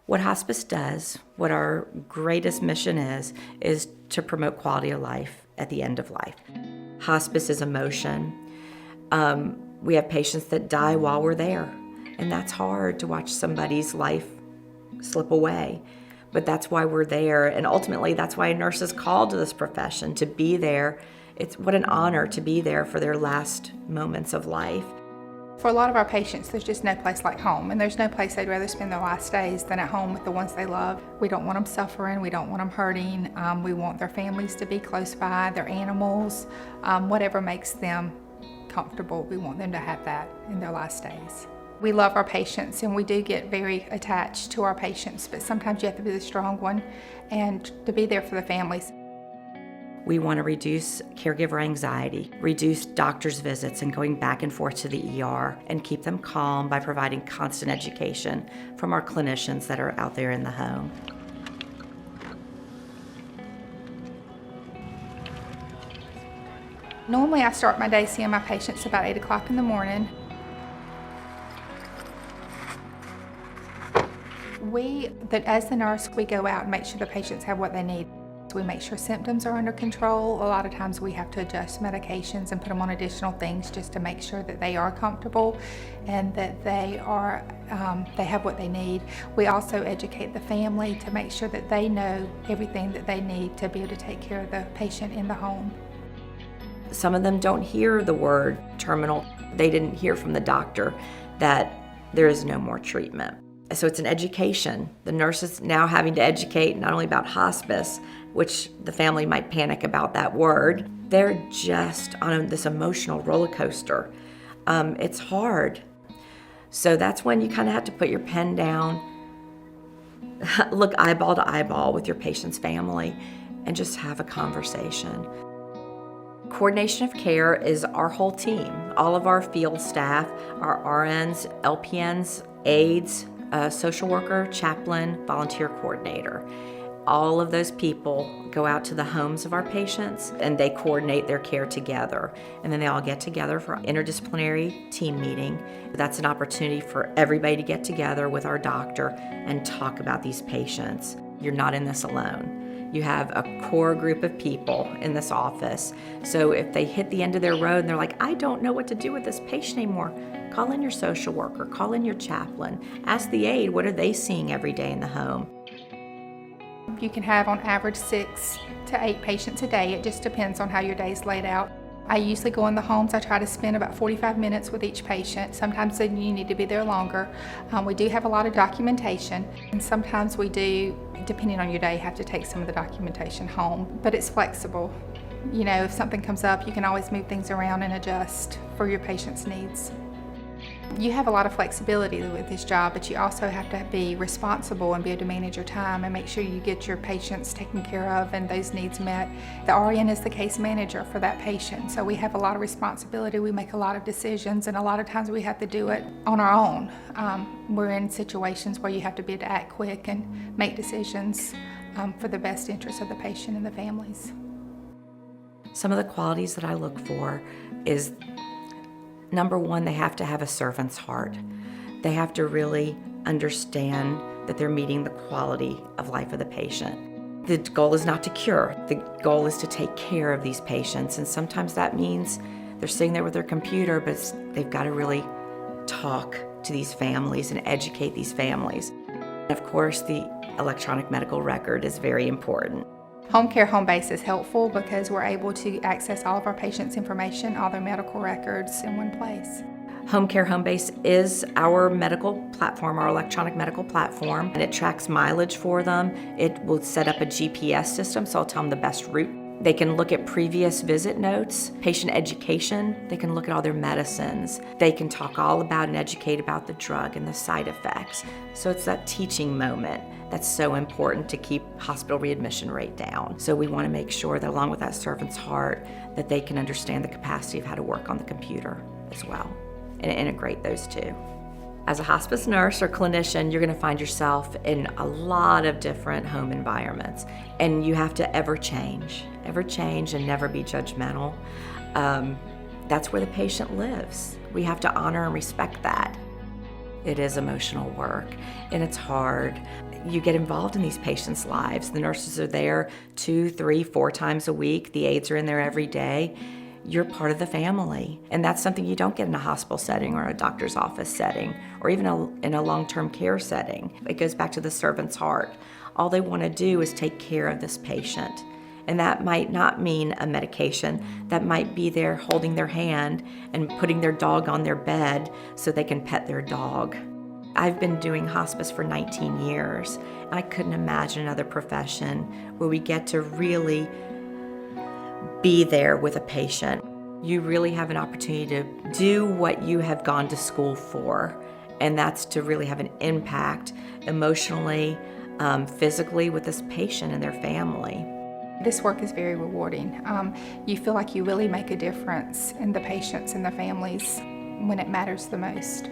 What hospice does, what our greatest mission is to promote quality of life at the end of life. Hospice is emotion. We have patients that die while we're there, and that's hard to watch somebody's life slip away. But that's why we're there, and ultimately that's why a nurse is called to this profession, to be there. It's what an honor to be there for their last moments of life. For a lot of our patients, there's just no place like home, and there's no place they'd rather spend their last days than at home with the ones they love. We don't want them suffering, we don't want them hurting, we want their families to be close by, their animals, whatever makes them comfortable, we want them to have that in their last days. We love our patients and we do get very attached to our patients, but sometimes you have to be the strong one and to be there for the families. We want to reduce caregiver anxiety, reduce doctor's visits and going back and forth to the ER, and keep them calm by providing constant education from our clinicians that are out there in the home. Normally I start my day seeing my patients about 8 o'clock in the morning. As the nurse, we go out and make sure the patients have what they need. We make sure symptoms are under control. A lot of times we have to adjust medications and put them on additional things just to make sure that they are comfortable and that they have what they need. We also educate the family to make sure that they know everything that they need to be able to take care of the patient in the home. Some of them don't hear the word terminal. They didn't hear from the doctor that there is no more treatment. So it's an education. The nurse is now having to educate not only about hospice, which the family might panic about that word. They're just on this emotional roller coaster. It's hard. So that's when you kind of have to put your pen down, look eyeball to eyeball with your patient's family, and just have a conversation. Coordination of care is our whole team. All of our field staff, our RNs, LPNs, aides, social worker, chaplain, volunteer coordinator. All of those people go out to the homes of our patients and they coordinate their care together. And then they all get together for an interdisciplinary team meeting. That's an opportunity for everybody to get together with our doctor and talk about these patients. You're not in this alone. You have a core group of people in this office. So if they hit the end of their road and they're like, I don't know what to do with this patient anymore, call in your social worker, call in your chaplain, ask the aide, what are they seeing every day in the home? You can have on average 6 to 8 patients a day. It just depends on how your day's laid out. I usually go in the homes. I try to spend about 45 minutes with each patient. Sometimes you need to be there longer. We do have a lot of documentation, and sometimes we do, depending on your day, have to take some of the documentation home, but it's flexible. You know, if something comes up, you can always move things around and adjust for your patient's needs. You have a lot of flexibility with this job, but you also have to be responsible and be able to manage your time and make sure you get your patients taken care of and those needs met. The RN is the case manager for that patient, so we have a lot of responsibility. We make a lot of decisions, and a lot of times we have to do it on our own. We're in situations where you have to be able to act quick and make decisions for the best interest of the patient and the families. Some of the qualities that I look for is, number one, they have to have a servant's heart. They have to really understand that they're meeting the quality of life of the patient. The goal is not to cure. The goal is to take care of these patients. And sometimes that means they're sitting there with their computer, but they've got to really talk to these families and educate these families. And of course, the electronic medical record is very important. Home care home base is helpful because we're able to access all of our patients' information, all their medical records in one place. Home care home base is our medical platform, our electronic medical platform, and it tracks mileage for them. It will set up a GPS system, so I'll tell them the best route. They can look at previous visit notes, patient education. They can look at all their medicines. They can talk all about and educate about the drug and the side effects. So it's that teaching moment that's so important to keep hospital readmission rate down. So we want to make sure that along with that servant's heart, that they can understand the capacity of how to work on the computer as well and integrate those two. As a hospice nurse or clinician, you're going to find yourself in a lot of different home environments, and you have to ever change and never be judgmental. That's where the patient lives. We have to honor and respect that. It is emotional work, and it's hard. you get involved in these patients' lives. The nurses are there 2, 3, 4 times a week. The aides are in there every day. You're part of the family. And that's something you don't get in a hospital setting or a doctor's office setting or even in a long-term care setting. It goes back to the servant's heart. All they want to do is take care of this patient. And that might not mean a medication. That might be there holding their hand and putting their dog on their bed so they can pet their dog. I've been doing hospice for 19 years. I couldn't imagine another profession where we get to really be there with a patient. You really have an opportunity to do what you have gone to school for, and that's to really have an impact emotionally, physically with this patient and their family. This work is very rewarding. You feel like you really make a difference in the patients and the families when it matters the most.